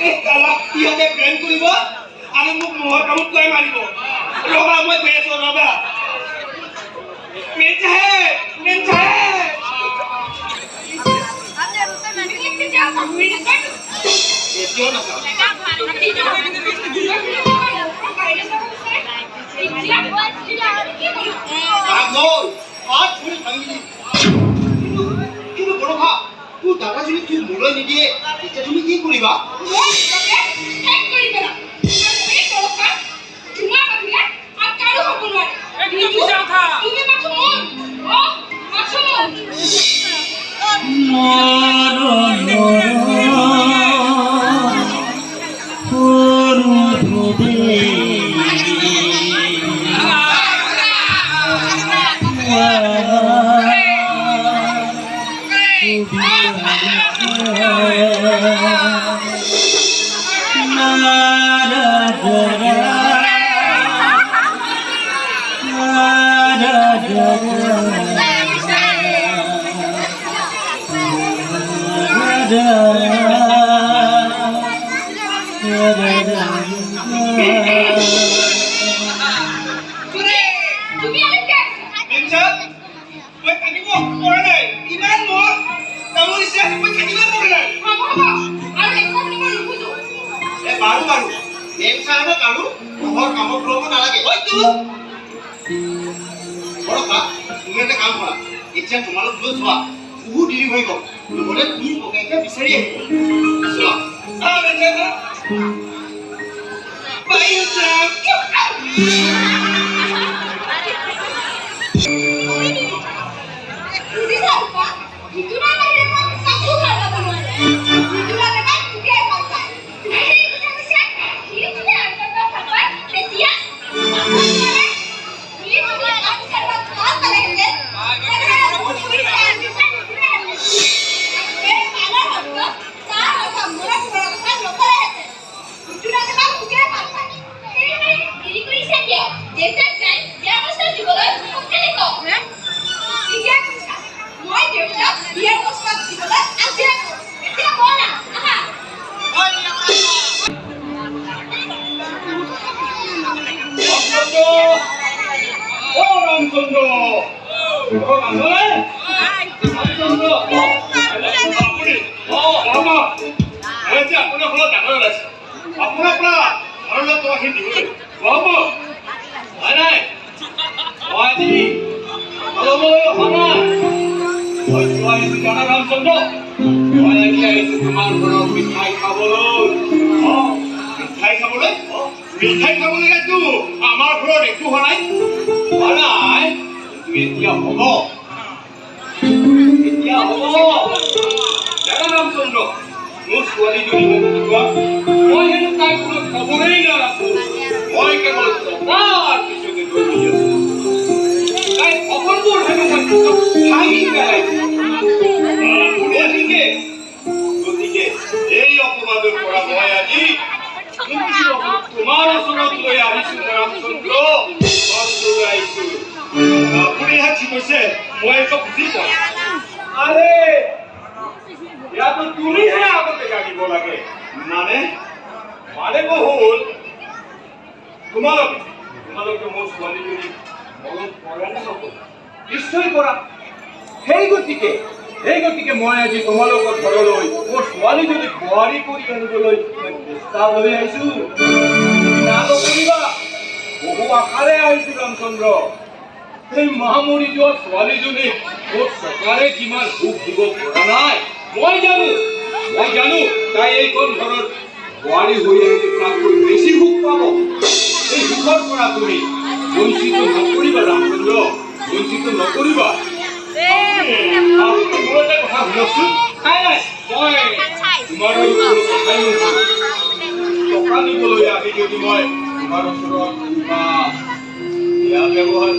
এই কালা ইহঁতে প্ৰেম কৰিব আৰু মোক মহৰ কামত কৈ মাৰিব ৰবা মই গৈ আছো ৰবা মেন চাহেব এতিয়াও নাচাওঁ কিন্তু বৰষা তোৰ দাদা যদি তোৰ মোলৈ নিদিয়ে তেতিয়া তুমি কি কৰিবা এতিয়া তোমালোক গৈ চোৱা বহুত দেৰি হৈ গ'ল নহ'লে তুমি ককাইকে বিচাৰি আহিব চোৱা মিঠাই খাবলৈতো আমাৰ ঘৰত একো হোৱা নাই এতিয়া হ'ব দাদা ৰামচন্দ্ৰ মোৰ ছোৱালীজনী মই হেনো তাইক কোনো খবৰেই নাৰাখো মই কেৱল টকাৰ পিছতে দৌৰি আছো তাই সকলোবোৰ হেনো মই ভাঙি পেলাইছো গতিকে এই অপমানৰ পৰা মই আজি তোমাৰ ওচৰত লৈ আহিছো ৰামচন্দ্ৰ আহিছো আপুনি কি কৈছে মই একো বুজি পোৱা আৰে ইয়াতো তুমিহে আগতে জানিব লাগে মানে বহুল তোমালোকে মোৰ ছোৱালীজনী মনত পৰে নিশ্চয় কৰা সেই গতিকে মই আজি তোমালোকৰ ঘৰলৈ মোৰ ছোৱালীজনী বোৱাৰী কৰি আনিবলৈ চেষ্টা কৰি আহিছো বহু আশাৰে আহিছো ৰামচন্দ্ৰ সেই মহামৰি যোৱা ছোৱালীজনী মোৰ চৰকাৰে যিমান সুখ দিব পৰা নাই মই জানো তাই এইখন ঘৰৰ বোৱাৰী হৈ আহিলে তাতকৈ বেছি সুখ পাব এই সুখৰ পৰা তুমি বঞ্চিত নকৰিবা ৰামচন্দ্ৰ বঞ্চিত নকৰিবা টকা নিবলৈ আহি যদি মই তোমাৰ ওচৰত বেয়া ব্যৱহাৰ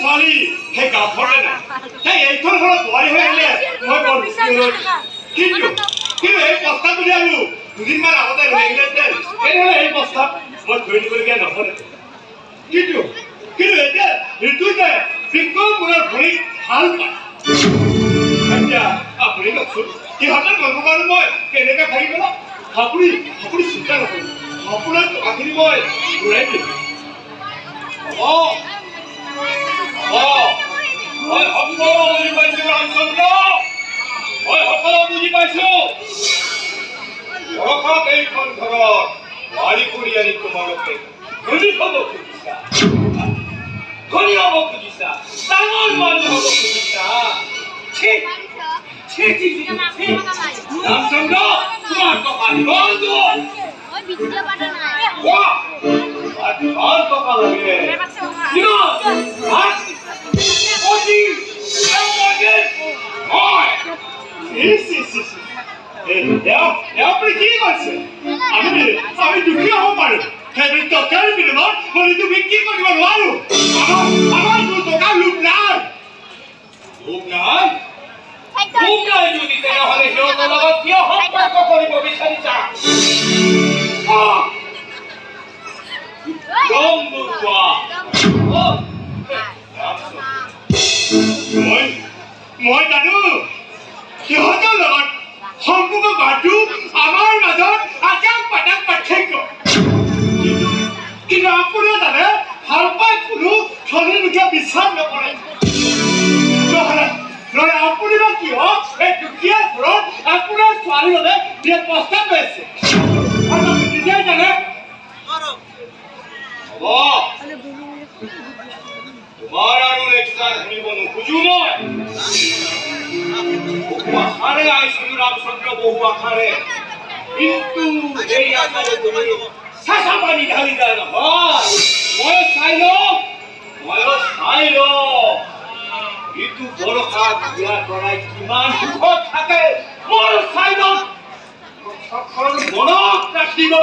ছোৱালী সেই গাঁওখনে নাই সেই এইখন ঘৰত বোৱাৰী হৈ আহিলে মই বৰ কিন্তু এই প্ৰস্তাৱ বুলি আৰু দুদিনমান আগতে লৈ আহিলেহেঁতেন তেনেহ'লে এই প্ৰস্তাৱ মই ধৰি দিবলগীয়া নহ'লে কিন্তু এতিয়া ঋতুতে বিক্ৰম মূৰৰ ভৰিত ভাল পায় এতিয়া আপুনি কওকচোন সিহঁতৰ গল্পকাৰো মই কেনেকৈ থাকিব ন আপুনি আপুনি চিন্তা নকৰিব আপোনাৰ টকাখিনি মই ঘূৰাই দিম মই সকলো বুজি পাইছো ৰামচন্দ্ৰ মই সকলো বুজি পাইছো বৰষাত এইখন ঘৰত মাৰি কৰি আনি তোমালোকে ধনী হ'ব খুজিছা ধনী হ'ব খুজিছা ডাঙৰ মানুহ হ'ব খুজিছা রামচন্দ্র তোমার কপাল বন্ধু কপাল লাগে আপনি কি করছেন আমি দুঃখী হব পারো ফেব্রিক দরকার বিনোদন বলে তুমি কি করতে পারো আমার দোকান লুট নাই লুট নাই তোমরা যদি তেনেহলে সিহঁতৰ লগত কিয় সম্পৰ্ক কৰিব বিচাৰিছা মই জানো সিহঁতৰ লগত সম্পৰ্ক বাদো আমাৰ মাজত আজাক পাতাক পাৰ্থক্য কিন্তু আপোনাৰ জানে ভাল পাই কোনো ধনী লোকে বিশ্বাস নকৰে নহয় আপুনি বা কিয় এই দুখীয়া ঘৰত আপোনাৰ ছোৱালীৰ বাবে বিয়াৰ প্ৰস্তাৱ লৈছে আৰু আপুনি নিজেই জানে তোমাৰ আৰু লেকচাৰ শুনিব নোখোজো মই বহু আশাৰে আহিছিলো ৰামচন্দ্ৰ বহু আশাৰে কিন্তু এই আশাৰে তুমি চাচা পানী ঢালি দিয়া নহয় মই চাই লওঁ ইটো বৰষাত বিয়া কৰাই কিমান সুখত থাকে মোৰ চাইডত মনত ৰাখিব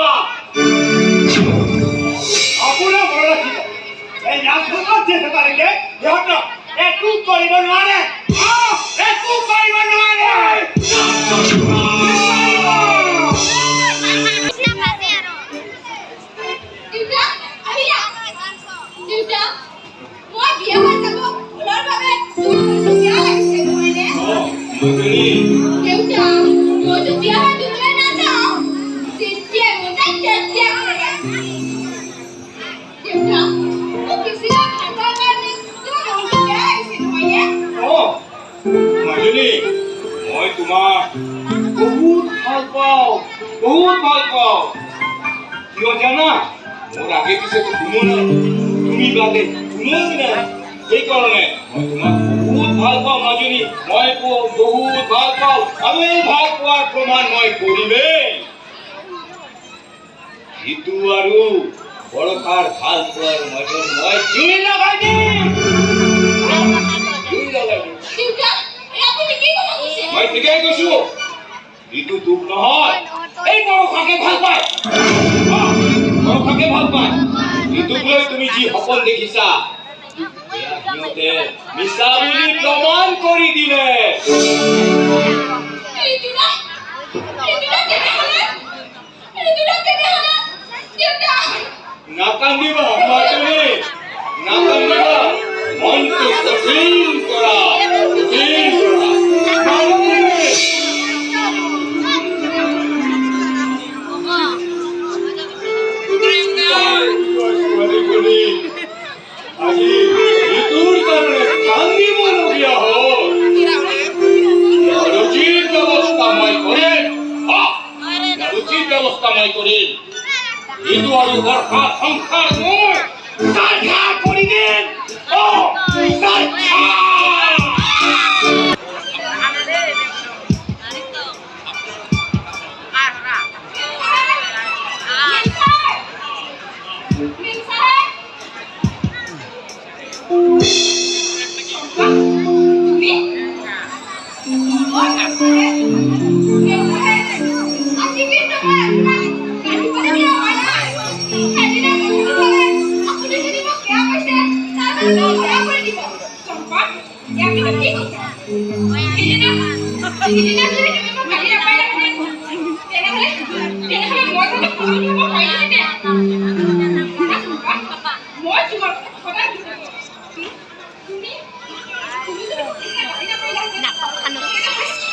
আপোনাৰ মনত ৰাখিব এই ৰামচন্দ্ৰ যিহেতু পাৰিলে সিহঁতক একো কৰিব নোৱাৰে একো কৰিব নোৱাৰে মই তোমাক বহুত ভাল পাওঁ কিয় জানা মোৰ আগে পিছতো কোনো নাই তুমি বাদে কোনো নাই সেইকাৰণে মই তোমাক বহুত ভাল পাওঁ মাজনী মই বহুত ভাল পাওঁ আৰু এই ভাল পোৱাৰ প্ৰমাণ মই কৰিমেই ইটো আৰু বৰষাৰ ভাল পোৱাৰ মাজত মই জুই লগাই দিম মই ঠিকেই কৈছো ইটো দুখ নহয় এই বৰষাকে ভাল পায় ইটোক লৈ তুমি যি সপোন দেখিছা সিহঁতে মিছা বুলি প্ৰমাণ কৰি দিলে নাকান্দিবা মাজনী নাকান্দিবা মনটো কঠিন কৰা আজি ঋতুৰ কাৰণে কান্দিবলগীয়া হ'ল উচিত ব্যৱস্থা মই কৰিম ঋতু আৰু বৰ্ষাৰ সংসাৰ মোৰ সাধা কৰি দিম nakakano sa kanila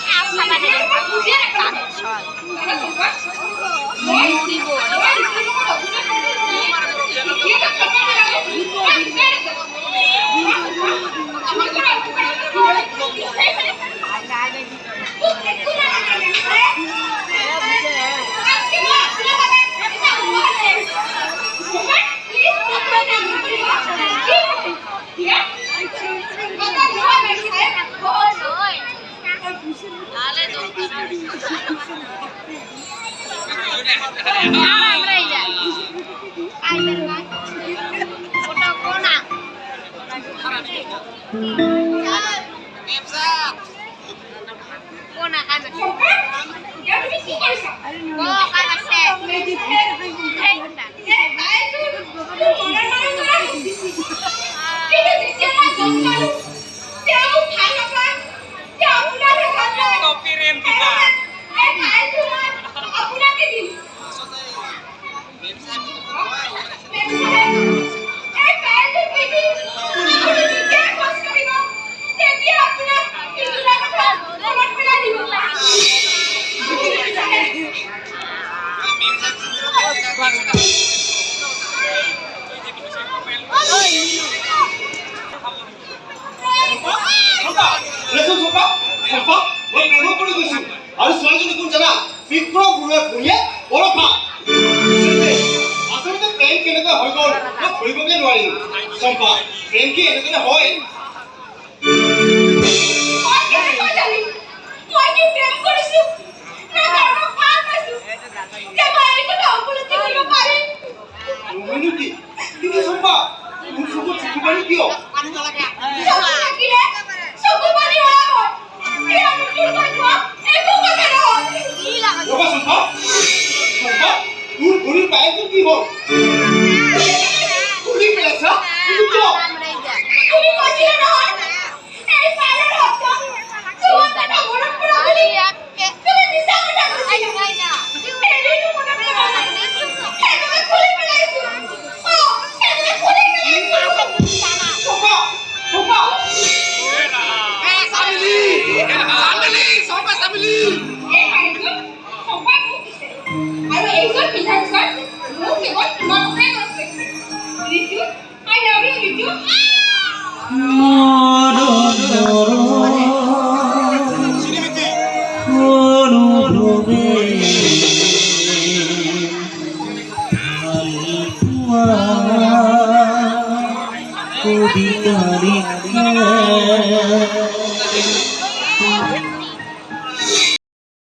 কবিতাৰি